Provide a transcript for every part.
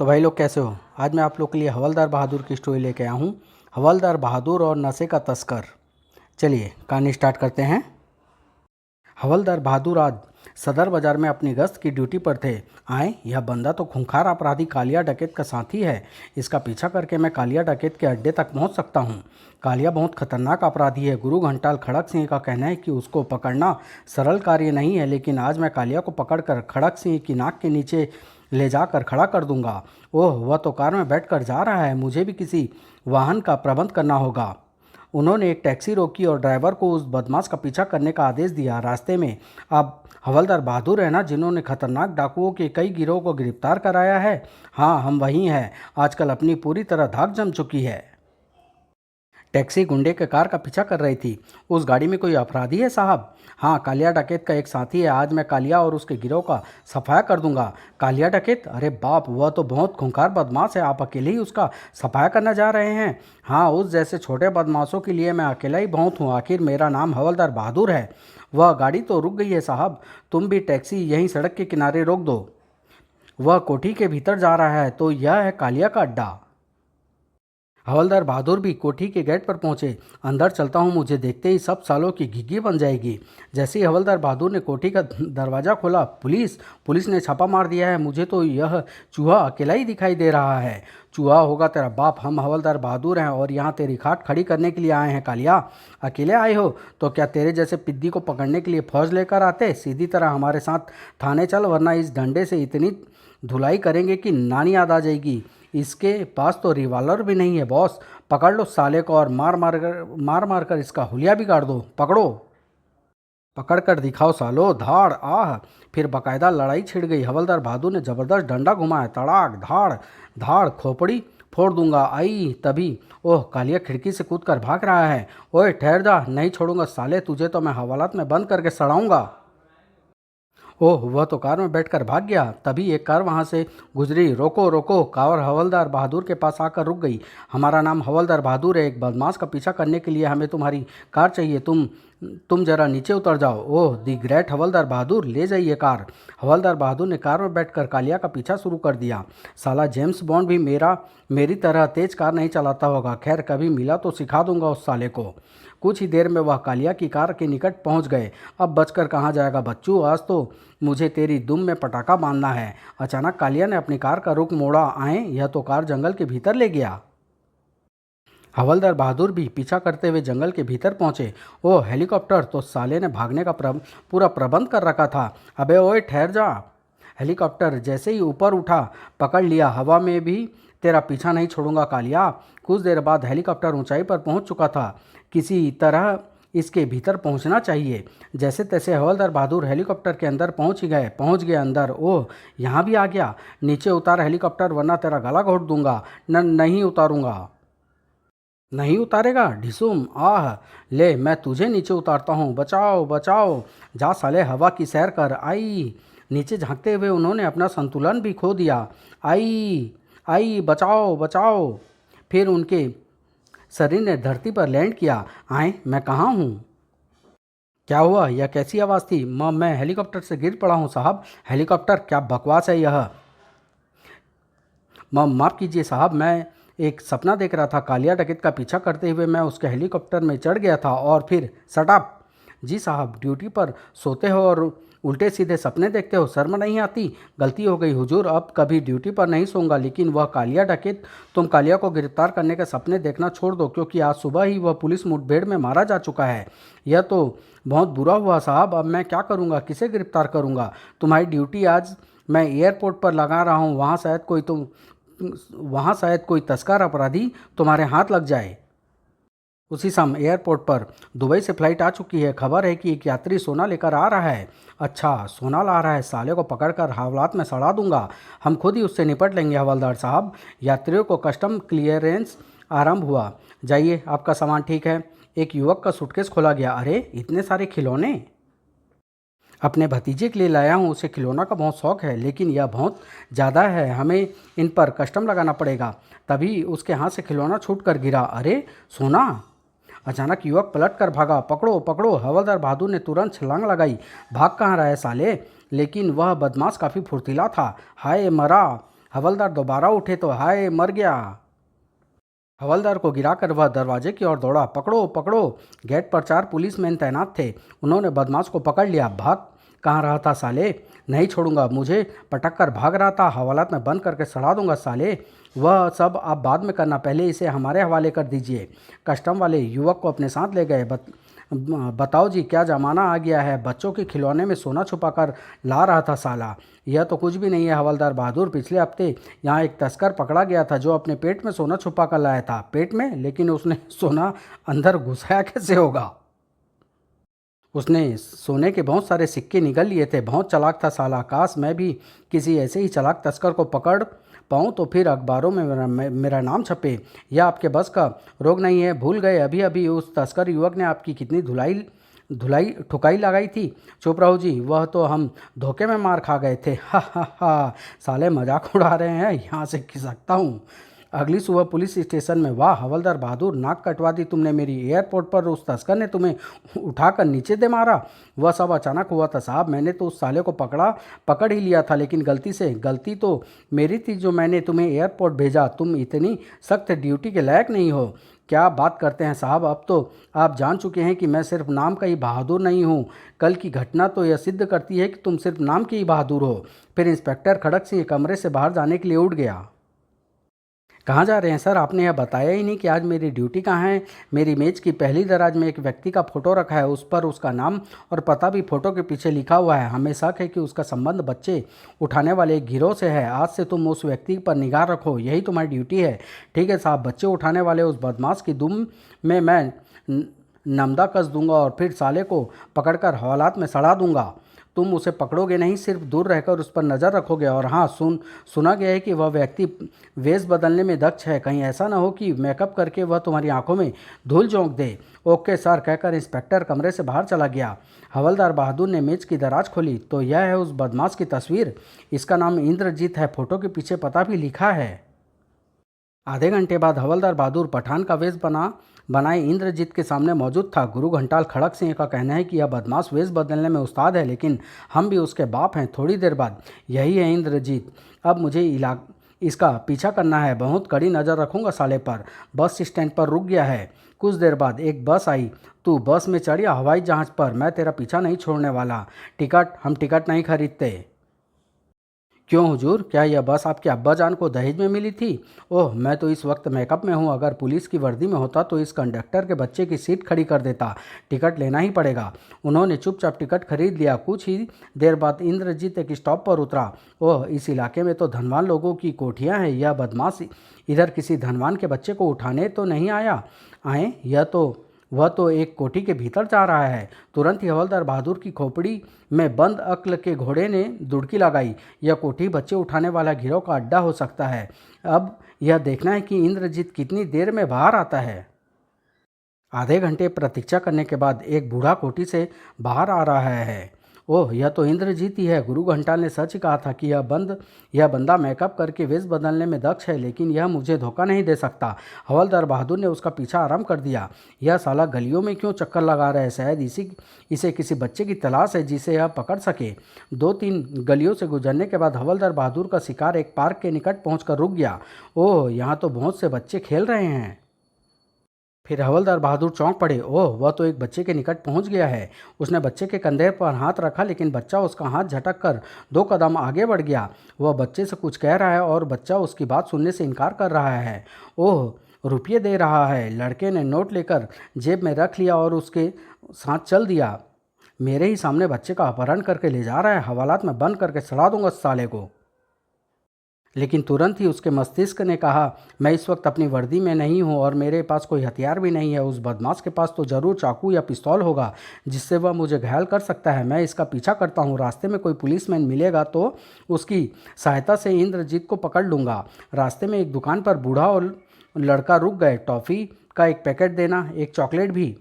तो भाई लोग कैसे हो। आज मैं आप लोग के लिए हवलदार बहादुर की स्टोरी लेके आया हूँ। हवलदार बहादुर और नशे का तस्कर। चलिए कहानी स्टार्ट करते हैं। हवलदार बहादुर आज सदर बाजार में अपनी गश्त की ड्यूटी पर थे। आए, यह बंदा तो खूंखार अपराधी कालिया डकैत का साथी है। इसका पीछा करके मैं कालिया डकैत के अड्डे तक पहुंच सकता हूं। कालिया बहुत खतरनाक अपराधी है। गुरु घंटाल खड़क सिंह का कहना है कि उसको पकड़ना सरल कार्य नहीं है, लेकिन आज मैं कालिया को पकड़कर खड़क सिंह की नाक के नीचे ले जाकर खड़ा कर दूंगा। ओह, वह तो कार में बैठकर जा रहा है। मुझे भी किसी वाहन का प्रबंध करना होगा। उन्होंने एक टैक्सी रोकी और ड्राइवर को उस बदमाश का पीछा करने का आदेश दिया। रास्ते में अब हवलदार बहादुर है ना, जिन्होंने खतरनाक डाकुओं के कई गिरोह को गिरफ्तार कराया है। हाँ, हम वही हैं। आजकल अपनी पूरी तरह धाक जम चुकी है। टैक्सी गुंडे के कार का पीछा कर रही थी। उस गाड़ी में कोई अपराधी है साहब? हाँ, कालिया डकैत का एक साथी है। आज मैं कालिया और उसके गिरोह का सफाया कर दूंगा। कालिया डकैत? अरे बाप, वह तो बहुत खूंखार बदमाश है। आप अकेले ही उसका सफाया करना जा रहे हैं? हाँ, उस जैसे छोटे बदमाशों के लिए मैं अकेला ही बहुत हूँ। आखिर मेरा नाम हवलदार बहादुर है। वह गाड़ी तो रुक गई है साहब। तुम भी टैक्सी यहीं सड़क के किनारे रोक दो। वह कोठी के भीतर जा रहा है, तो यह है कालिया का अड्डा। हवलदार बहादुर भी कोठी के गेट पर पहुंचे। अंदर चलता हूं, मुझे देखते ही सब सालों की घिघी बन जाएगी। जैसे ही हवलदार बहादुर ने कोठी का दरवाज़ा खोला, पुलिस ने छापा मार दिया है। मुझे तो यह चूहा अकेला ही दिखाई दे रहा है। चूहा होगा तेरा बाप। हम हवलदार बहादुर हैं और यहाँ तेरी खाट खड़ी करने के लिए आए हैं। कालिया, अकेले आए हो तो क्या तेरे जैसे पिद्दी को पकड़ने के लिए फौज लेकर आते? सीधी तरह हमारे साथ थाने चल, वरना इस डंडे से इतनी धुलाई करेंगे कि नानी याद आ जाएगी। इसके पास तो रिवॉल्वर भी नहीं है बॉस। पकड़ लो साले को और मार कर इसका हुलिया बिगाड़ दो। पकड़ो। पकड़ कर दिखाओ सालो। धाड़ आह। फिर बकायदा लड़ाई छिड़ गई। हवलदार बहादुर ने जबरदस्त डंडा घुमाया। तड़ाक धाड़ धाड़, खोपड़ी फोड़ दूंगा। आई तभी, ओह, कालिया खिड़की से कूद कर भाग रहा है। ओए ठहर जा, नहीं छोड़ूंगा साले, तुझे तो मैं हवालात में बंद करके सड़ाऊंगा। ओह, वह तो कार में बैठकर भाग गया। तभी एक कार वहां से गुजरी। रोको रोको। कार हवलदार बहादुर के पास आकर रुक गई। हमारा नाम हवलदार बहादुर है। एक बदमाश का पीछा करने के लिए हमें तुम्हारी कार चाहिए। तुम जरा नीचे उतर जाओ। ओह, दी ग्रेट हवलदार बहादुर, ले जाइए कार। हवलदार बहादुर ने कार में बैठकर कालिया का पीछा शुरू कर दिया। साला जेम्स बॉन्ड भी मेरी तरह तेज कार नहीं चलाता होगा। खैर, कभी मिला तो सिखा दूंगा उस साले को। कुछ ही देर में वह कालिया की कार के निकट पहुंच गए। अब बचकर कहाँ जाएगा बच्चू, आज तो मुझे तेरी दुम में पटाखा बांधना है। अचानक कालिया ने अपनी कार का रुख मोड़ा। आए, यह तो कार जंगल के भीतर ले गया। हवलदार बहादुर भी पीछा करते हुए जंगल के भीतर पहुंचे। ओह, हेलीकॉप्टर! तो साले ने भागने का पूरा प्रबंध कर रखा था। अबे ओए, ठहर जा। हेलीकॉप्टर जैसे ही ऊपर उठा, पकड़ लिया। हवा में भी तेरा पीछा नहीं छोड़ूंगा कालिया। कुछ देर बाद हेलीकॉप्टर ऊंचाई पर पहुंच चुका था। किसी तरह इसके भीतर पहुंचना चाहिए। जैसे तैसे हवलदार बहादुर हेलीकॉप्टर के अंदर पहुंच गए अंदर। ओह, यहाँ भी आ गया। नीचे उतार हेलीकॉप्टर, वरना तेरा गला घोट दूंगा। नहीं उतारूंगा। नहीं उतारेगा? ढिसुम। आह, ले मैं तुझे नीचे उतारता हूँ। बचाओ बचाओ। जा साले, हवा की सैर कर। आई। नीचे झांकते हुए उन्होंने अपना संतुलन भी खो दिया। आई आई, बचाओ बचाओ। फिर उनके शरीर ने धरती पर लैंड किया। आए, मैं कहाँ हूँ? क्या हुआ? यह कैसी आवाज़ थी? मैं हेलीकॉप्टर से गिर पड़ा हूँ साहब। हेलीकॉप्टर? क्या बकवास है यह। माफ़ कीजिए साहब, मैं एक सपना देख रहा था। कालिया डकैत का पीछा करते हुए मैं उसके हेलीकॉप्टर में चढ़ गया था और फिर शट अप। जी साहब, ड्यूटी पर सोते हो और उल्टे सीधे सपने देखते हो, शर्म नहीं आती? गलती हो गई हुजूर, अब कभी ड्यूटी पर नहीं सोऊंगा। लेकिन वह कालिया डकैत, तुम कालिया को गिरफ्तार करने के सपने देखना छोड़ दो, क्योंकि आज सुबह ही वह पुलिस मुठभेड़ में मारा जा चुका है। यह तो बहुत बुरा हुआ साहब। अब मैं क्या करूँगा? किसे गिरफ्तार करूँगा? तुम्हारी ड्यूटी आज मैं एयरपोर्ट पर लगा रहा हूँ। वहाँ शायद कोई तस्कर अपराधी तुम्हारे हाथ लग जाए। उसी समय एयरपोर्ट पर दुबई से फ्लाइट आ चुकी है। खबर है कि एक यात्री सोना लेकर आ रहा है। अच्छा, सोना ला रहा है? साले को पकड़कर हवालात में सड़ा दूंगा। हम खुद ही उससे निपट लेंगे हवलदार साहब। यात्रियों को कस्टम क्लियरेंस आरंभ हुआ। जाइए, आपका सामान ठीक है। एक युवक का सूटकेस खोला गया। अरे, इतने सारे खिलौने! अपने भतीजे के लिए लाया हूँ। उसे खिलौना का बहुत शौक है, लेकिन यह बहुत ज़्यादा है। हमें इन पर कस्टम लगाना पड़ेगा। तभी उसके हाथ से खिलौना छूट कर गिरा। अरे, सोना! अचानक युवक पलट कर भागा। पकड़ो पकड़ो! हवलदार बहादुर ने तुरंत छलांग लगाई। भाग कहाँ रहा है साले? लेकिन वह बदमाश काफ़ी फुर्तीला था। हाय मरा! हवलदार दोबारा उठे तो हाय मर गया। हवलदार को गिराकर वह दरवाजे की ओर दौड़ा। पकड़ो पकड़ो। गेट पर 4 पुलिसमैन तैनात थे। उन्होंने बदमाश को पकड़ लिया। भाग कहाँ रहा था साले? नहीं छोड़ूंगा, मुझे पटक कर भाग रहा था, हवालात में बंद करके सड़ा दूंगा साले। वह सब आप बाद में करना, पहले इसे हमारे हवाले कर दीजिए। कस्टम वाले युवक को अपने साथ ले गए। बताओ जी, क्या ज़माना आ गया है, बच्चों के खिलौने में सोना छुपा कर ला रहा था साला। यह तो कुछ भी नहीं है हवलदार बहादुर, पिछले हफ्ते यहाँ एक तस्कर पकड़ा गया था जो अपने पेट में सोना छुपा कर लाया था। पेट में? लेकिन उसने सोना अंदर घुसाया कैसे होगा? उसने सोने के बहुत सारे सिक्के निगल लिए थे। बहुत चालाक था साला। काश मैं भी किसी ऐसे ही चालाक तस्कर को पकड़ पाऊँ तो फिर अखबारों में मेरा नाम छपे। यह आपके बस का रोग नहीं है। भूल गए अभी अभी उस तस्कर युवक ने आपकी कितनी धुलाई धुलाई ठुकाई लगाई थी। चुप रहो जी, वह तो हम धोखे में मार खा गए थे। हा हा हा, साले मजाक उड़ा रहे हैं, यहाँ से खिसकता हूँ। अगली सुबह पुलिस स्टेशन में। वाह हवलदार बहादुर, नाक कटवा दी तुमने मेरी। एयरपोर्ट पर उस तस्कर ने तुम्हें उठाकर नीचे दे मारा। वह सब अचानक हुआ था साहब। मैंने तो उस साले को पकड़ ही लिया था, लेकिन गलती तो मेरी थी जो मैंने तुम्हें एयरपोर्ट भेजा। तुम इतनी सख्त ड्यूटी के लायक नहीं हो। क्या बात करते हैं साहब, अब तो आप जान चुके हैं कि मैं सिर्फ नाम का ही बहादुर नहीं हूँ। कल की घटना तो यह सिद्ध करती है कि तुम सिर्फ नाम के ही बहादुर हो। फिर इंस्पेक्टर खड़क सिंह कमरे से बाहर जाने के लिए उठ गया। कहाँ जा रहे हैं सर? आपने यह बताया ही नहीं कि आज मेरी ड्यूटी कहाँ है। मेरी मेज की पहली दराज में एक व्यक्ति का फ़ोटो रखा है, उस पर उसका नाम और पता भी फ़ोटो के पीछे लिखा हुआ है। हमें शक है कि उसका संबंध बच्चे उठाने वाले एक गिरोह से है। आज से तुम उस व्यक्ति पर निगाह रखो, यही तुम्हारी ड्यूटी है। ठीक है साहब। बच्चे उठाने वाले उस बदमाश की दुम में मैं नमदा कस दूंगा और फिर साले को पकड़कर हवालात में सड़ा दूंगा। तुम उसे पकड़ोगे नहीं, सिर्फ दूर रहकर उस पर नज़र रखोगे। और हाँ, सुना गया है कि वह व्यक्ति वेश बदलने में दक्ष है। कहीं ऐसा ना हो कि मेकअप करके वह तुम्हारी आंखों में धूल झोंक दे। ओके सर, कहकर इंस्पेक्टर कमरे से बाहर चला गया। हवलदार बहादुर ने मेज की दराज खोली तो यह है उस बदमाश की तस्वीर। इसका नाम इंद्रजीत है, फोटो के पीछे पता भी लिखा है। आधे घंटे बाद हवलदार बहादुर पठान का वेश बनाए इंद्रजीत के सामने मौजूद था। गुरु घंटाल खड़क सिंह का कहना है कि यह बदमाश वेश बदलने में उस्ताद है, लेकिन हम भी उसके बाप हैं। थोड़ी देर बाद, यही है इंद्रजीत, अब मुझे इसका पीछा करना है। बहुत कड़ी नज़र रखूंगा साले पर। बस स्टैंड पर रुक गया है। कुछ देर बाद एक बस आई। तू बस में चढ़ या हवाई जहाज़ पर, मैं तेरा पीछा नहीं छोड़ने वाला। टिकट? हम टिकट नहीं खरीदते। क्यों हुजूर, क्या यह बस आपके अब्बा जान को दहेज में मिली थी? ओह, मैं तो इस वक्त मेकअप में हूँ। अगर पुलिस की वर्दी में होता तो इस कंडक्टर के बच्चे की सीट खड़ी कर देता। टिकट लेना ही पड़ेगा। उन्होंने चुपचाप टिकट खरीद लिया। कुछ ही देर बाद इंद्रजीत एक स्टॉप पर उतरा। ओह, इस इलाके में तो धनवान लोगों की कोठियाँ हैं। यह बदमाश इधर किसी धनवान के बच्चे को उठाने तो नहीं आए। वह तो एक कोठी के भीतर जा रहा है। तुरंत ही हवलदार बहादुर की खोपड़ी में बंद अक्ल के घोड़े ने दुड़की लगाई। यह कोठी बच्चे उठाने वाला गिरोह का अड्डा हो सकता है। अब यह देखना है कि इंद्रजीत कितनी देर में बाहर आता है। आधे घंटे प्रतीक्षा करने के बाद एक बूढ़ा कोठी से बाहर आ रहा है। ओह, यह तो इंद्रजीत ही है। गुरु घंटाल ने सच कहा था कि यह बंदा मेकअप करके वेश बदलने में दक्ष है, लेकिन यह मुझे धोखा नहीं दे सकता। हवलदार बहादुर ने उसका पीछा आरंभ कर दिया। यह साला गलियों में क्यों चक्कर लगा रहा है? शायद इसे किसी बच्चे की तलाश है जिसे यह पकड़ सके। 2-3 गलियों से गुजरने के बाद हवलदार बहादुर का शिकार एक पार्क के निकट पहुंचकर रुक गया। ओह, यहाँ तो बहुत से बच्चे खेल रहे हैं। फिर हवलदार बहादुर चौंक पड़े। ओह, वह तो एक बच्चे के निकट पहुंच गया है। उसने बच्चे के कंधे पर हाथ रखा, लेकिन बच्चा उसका हाथ झटक कर 2 कदम आगे बढ़ गया। वह बच्चे से कुछ कह रहा है और बच्चा उसकी बात सुनने से इनकार कर रहा है। ओह, रुपये दे रहा है। लड़के ने नोट लेकर जेब में रख लिया और उसके साथ चल दिया। मेरे ही सामने बच्चे का अपहरण करके ले जा रहा है। हवालात में बंद करके सड़ा दूंगा साले को। लेकिन तुरंत ही उसके मस्तिष्क ने कहा, मैं इस वक्त अपनी वर्दी में नहीं हूँ और मेरे पास कोई हथियार भी नहीं है। उस बदमाश के पास तो ज़रूर चाकू या पिस्तौल होगा जिससे वह मुझे घायल कर सकता है। मैं इसका पीछा करता हूँ। रास्ते में कोई पुलिसमैन मिलेगा तो उसकी सहायता से इंद्रजीत को पकड़ लूँगा। रास्ते में एक दुकान पर बूढ़ा और लड़का रुक गए। टॉफ़ी का एक पैकेट देना, एक चॉकलेट भी।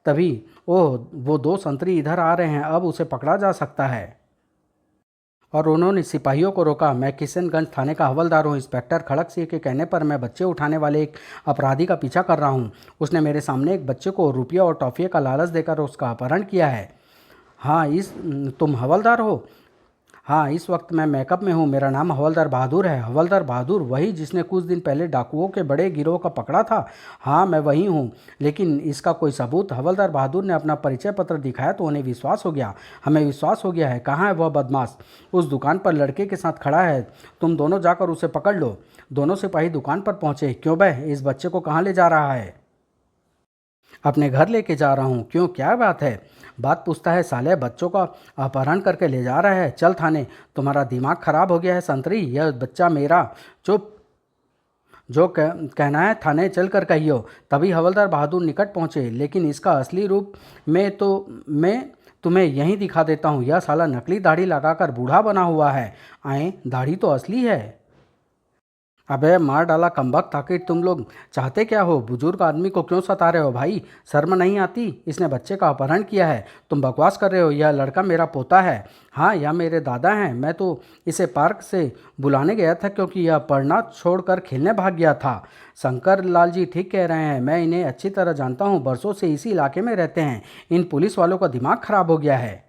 तभी ओह, वो 2 संतरी इधर आ रहे हैं, अब उसे पकड़ा जा सकता है। और उन्होंने सिपाहियों को रोका। मैं किशनगंज थाने का हवलदार हूँ। इंस्पेक्टर खड़क सिंह के कहने पर मैं बच्चे उठाने वाले एक अपराधी का पीछा कर रहा हूँ। उसने मेरे सामने एक बच्चे को रुपया और टॉफ़ी का लालच देकर उसका अपहरण किया है। हाँ, तुम हवलदार हो? हाँ, इस वक्त मैं मेकअप में हूँ। मेरा नाम हवलदार बहादुर है। हवलदार बहादुर, वही जिसने कुछ दिन पहले डाकुओं के बड़े गिरोह का पकड़ा था? हाँ, मैं वही हूँ, लेकिन इसका कोई सबूत? हवलदार बहादुर ने अपना परिचय पत्र दिखाया तो उन्हें विश्वास हो गया। हमें विश्वास हो गया है। कहाँ है वह बदमाश? उस दुकान पर लड़के के साथ खड़ा है। तुम दोनों जाकर उसे पकड़ लो। दोनों सिपाही दुकान पर पहुंचे। क्यों बे, इस बच्चे को कहाँ ले जा रहा है? अपने घर लेके जा रहा हूँ। क्यों, क्या बात है? बात पूछता है साले, बच्चों का अपहरण करके ले जा रहा है। चल थाने। तुम्हारा दिमाग खराब हो गया है संतरी? यह बच्चा मेरा। चुप। जो कहना है थाने चल कर कहियो। तभी हवलदार बहादुर निकट पहुंचे। लेकिन इसका असली रूप मैं तुम्हें यहीं दिखा देता हूँ। यह साला नकली दाढ़ी लगाकर बूढ़ा बना हुआ है। आए, दाढ़ी तो असली है। अबे मार डाला कमबख्त, आखिर तुम लोग चाहते क्या हो? बुजुर्ग आदमी को क्यों सता रहे हो भाई? शर्म नहीं आती? इसने बच्चे का अपहरण किया है। तुम बकवास कर रहे हो। यह लड़का मेरा पोता है। हाँ, यह मेरे दादा हैं। मैं तो इसे पार्क से बुलाने गया था क्योंकि यह पढ़ना छोड़कर खेलने भाग गया था। शंकर लाल जी ठीक कह रहे हैं। मैं इन्हें अच्छी तरह जानता हूँ। बरसों से इसी इलाके में रहते हैं। इन पुलिस वालों का दिमाग खराब हो गया है।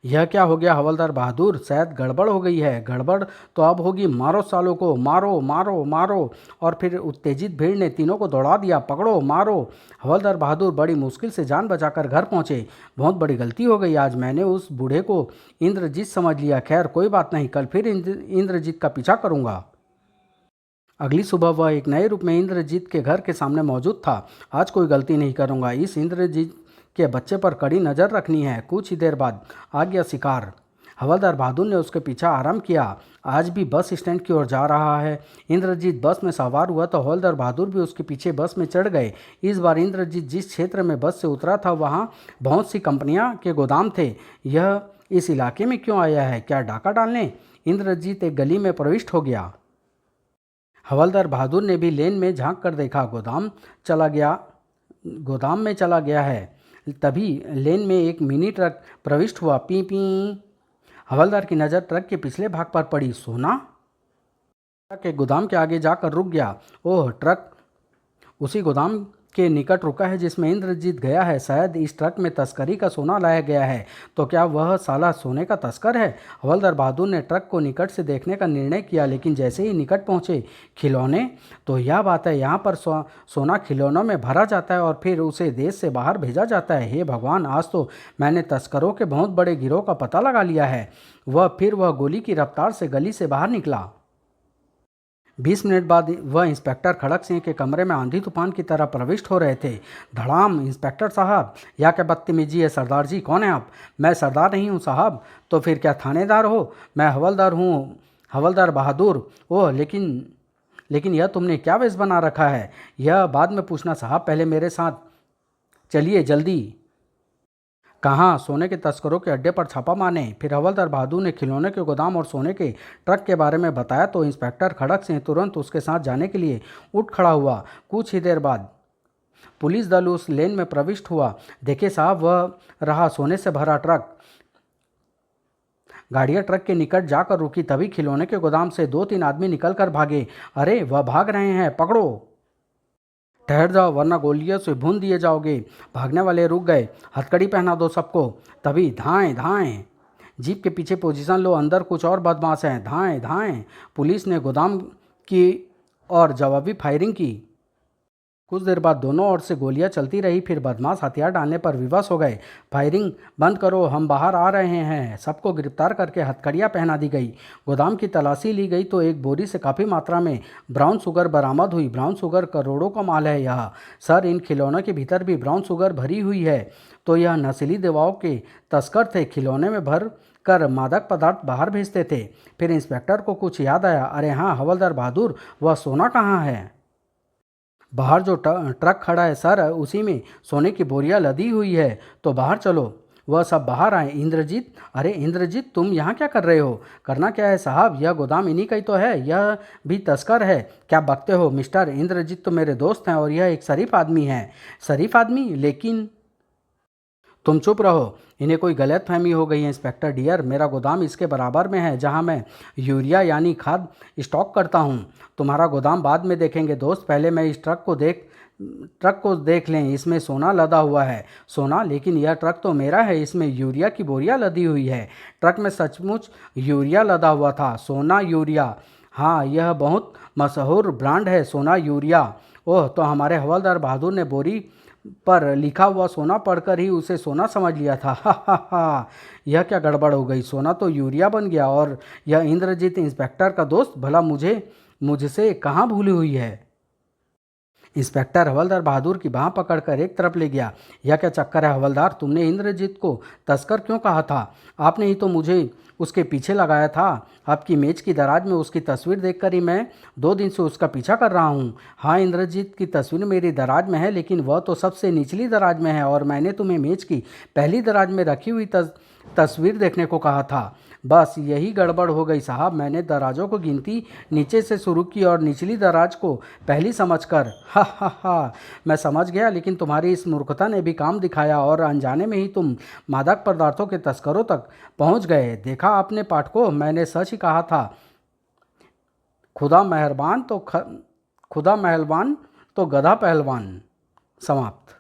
यह क्या हो गया हवलदार बहादुर? शायद गड़बड़ हो गई है। गड़बड़ तो अब होगी। मारो सालों को, मारो मारो मारो। और फिर उत्तेजित भीड़ ने तीनों को दौड़ा दिया। पकड़ो, मारो। हवलदार बहादुर बड़ी मुश्किल से जान बचाकर घर पहुंचे। बहुत बड़ी गलती हो गई आज। मैंने उस बूढ़े को इंद्रजीत समझ लिया। खैर कोई बात नहीं, कल फिर इंद्रजीत का पीछा करूंगा। अगली सुबह वह एक नए रूप में इंद्रजीत के घर के सामने मौजूद था। आज कोई गलती नहीं करूंगा। इस इंद्रजीत के बच्चे पर कड़ी नज़र रखनी है। कुछ ही देर बाद आ गया शिकार। हवलदार बहादुर ने उसके पीछा आरंभ किया। आज भी बस स्टैंड की ओर जा रहा है। इंद्रजीत बस में सवार हुआ तो हवलदार बहादुर भी उसके पीछे बस में चढ़ गए। इस बार इंद्रजीत जिस क्षेत्र में बस से उतरा था वहाँ बहुत सी कंपनियाँ के गोदाम थे। यह इस इलाके में क्यों आया है? क्या डाका डालने? इंद्रजीत एक गली में प्रविष्ट हो गया। हवलदार बहादुर ने भी लेन में झांक कर देखा। गोदाम में चला गया है। तभी लेन में एक मिनी ट्रक प्रविष्ट हुआ। P P. हवलदार की नज़र ट्रक के पिछले भाग पर पड़ी। सोना? ट्रक के गोदाम के आगे जाकर रुक गया। ओह, ट्रक उसी गोदाम के निकट रुका है जिसमें इंद्रजीत गया है। शायद इस ट्रक में तस्करी का सोना लाया गया है। तो क्या वह साला सोने का तस्कर है? हवलदार बहादुर ने ट्रक को निकट से देखने का निर्णय किया। लेकिन जैसे ही निकट पहुंचे खिलौने, तो यह बात है, यहाँ पर सोना खिलौनों में भरा जाता है और फिर उसे देश से बाहर भेजा जाता है। हे भगवान, आज तो मैंने तस्करों के बहुत बड़े गिरोह का पता लगा लिया है। वह गोली की रफ्तार से गली से बाहर निकला। 20 मिनट बाद वह इंस्पेक्टर खड़क सिंह के कमरे में आंधी तूफान की तरह प्रविष्ट हो रहे थे। धड़ाम। इंस्पेक्टर साहब, यह क्या बदतमीजी है? सरदार जी, कौन है आप? मैं सरदार नहीं हूँ साहब। तो फिर क्या थानेदार हो? मैं हवलदार हूँ, हवलदार बहादुर। ओह, लेकिन यह तुमने क्या वेश बना रखा है? यह बाद में पूछना साहब, पहले मेरे साथ चलिए जल्दी। कहाँ? सोने के तस्करों के अड्डे पर छापा मारने। फिर हवलदार बहादुर ने खिलौने के गोदाम और सोने के ट्रक के बारे में बताया तो इंस्पेक्टर खड़क सिंह तुरंत उसके साथ जाने के लिए उठ खड़ा हुआ। कुछ ही देर बाद पुलिस दल उस लेन में प्रविष्ट हुआ। देखे साहब, वह रहा सोने से भरा ट्रक। गाड़ियाँ ट्रक के निकट जाकर रुकी। तभी खिलौने के गोदाम से 2-3 आदमी निकल कर भागे। अरे, वह भाग रहे हैं, पकड़ो। ठहर जाओ वरना गोलियों से भून दिए जाओगे। भागने वाले रुक गए। हथकड़ी पहना दो सबको। तभी धाएं धाएं। जीप के पीछे पोजीशन लो, अंदर कुछ और बदमाश हैं। धाएं धाएं। पुलिस ने गोदाम की और जवाबी फायरिंग की। कुछ देर बाद दोनों ओर से गोलियां चलती रही। फिर बदमाश हथियार डालने पर विवश हो गए। फायरिंग बंद करो, हम बाहर आ रहे हैं। सबको गिरफ्तार करके हथकड़ियां पहना दी गई। गोदाम की तलाशी ली गई तो एक बोरी से काफ़ी मात्रा में ब्राउन शुगर बरामद हुई। ब्राउन शुगर करोड़ों का माल है यह। सर, इन खिलौनों के भीतर भी ब्राउन शुगर भरी हुई है। तो यह नशीली दवाओं के तस्कर थे। खिलौने में भर कर मादक पदार्थ बाहर भेजते थे। फिर इंस्पेक्टर को कुछ याद आया। अरे हाँ हवलदार बहादुर, वह सोना कहाँ है? बाहर जो ट्रक खड़ा है सर, उसी में सोने की बोरियां लदी हुई है। तो बाहर चलो। वह सब बाहर आए। इंद्रजीत, अरे इंद्रजीत, तुम यहाँ क्या कर रहे हो? करना क्या है साहब, यह गोदाम इन्हीं का ही तो है। यह भी तस्कर है। क्या बकते हो मिस्टर? इंद्रजीत तो मेरे दोस्त हैं और यह एक शरीफ आदमी है। शरीफ आदमी? लेकिन तुम चुप रहो, इन्हें कोई गलतफहमी हो गई है इंस्पेक्टर डियर। मेरा गोदाम इसके बराबर में है जहां मैं यूरिया यानी खाद स्टॉक करता हूं। तुम्हारा गोदाम बाद में देखेंगे दोस्त, पहले मैं इस ट्रक को देख लें। इसमें सोना लदा हुआ है। सोना? लेकिन यह ट्रक तो मेरा है, इसमें यूरिया की बोरियां लदी हुई है। ट्रक में सचमुच यूरिया लदा हुआ था। सोना यूरिया? हाँ, यह बहुत मशहूर ब्रांड है, सोना यूरिया। ओह, तो हमारे हवलदार बहादुर ने बोरी पर लिखा हुआ सोना पढ़कर ही उसे सोना समझ लिया था। हा हा हा, यह क्या गड़बड़ हो गई? सोना तो यूरिया बन गया। और यह इंद्रजीत इंस्पेक्टर का दोस्त भला मुझसे कहाँ भूली हुई है? इंस्पेक्टर हवलदार बहादुर की बाह पकड़कर एक तरफ ले गया। यह क्या चक्कर है हवलदार? तुमने इंद्रजीत को तस्कर क्यों कहा था? आपने ही तो मुझे उसके पीछे लगाया था। आपकी मेज की दराज में उसकी तस्वीर देखकर ही मैं 2 दिन से उसका पीछा कर रहा हूँ। हाँ, इंद्रजीत की तस्वीर मेरी दराज में है, लेकिन वह तो सबसे निचली दराज में है और मैंने तुम्हें मेज की पहली दराज में रखी हुई तस्वीर देखने को कहा था। बस यही गड़बड़ हो गई साहब। मैंने दराजों को गिनती नीचे से शुरू की और निचली दराज को पहली समझकर। हा हा हा, मैं समझ गया, लेकिन तुम्हारी इस मूर्खता ने भी काम दिखाया और अनजाने में ही तुम मादक पदार्थों के तस्करों तक पहुंच गए। देखा आपने पाठकों, मैंने सच ही कहा था। खुदा मेहरबान तो गधा पहलवान। समाप्त।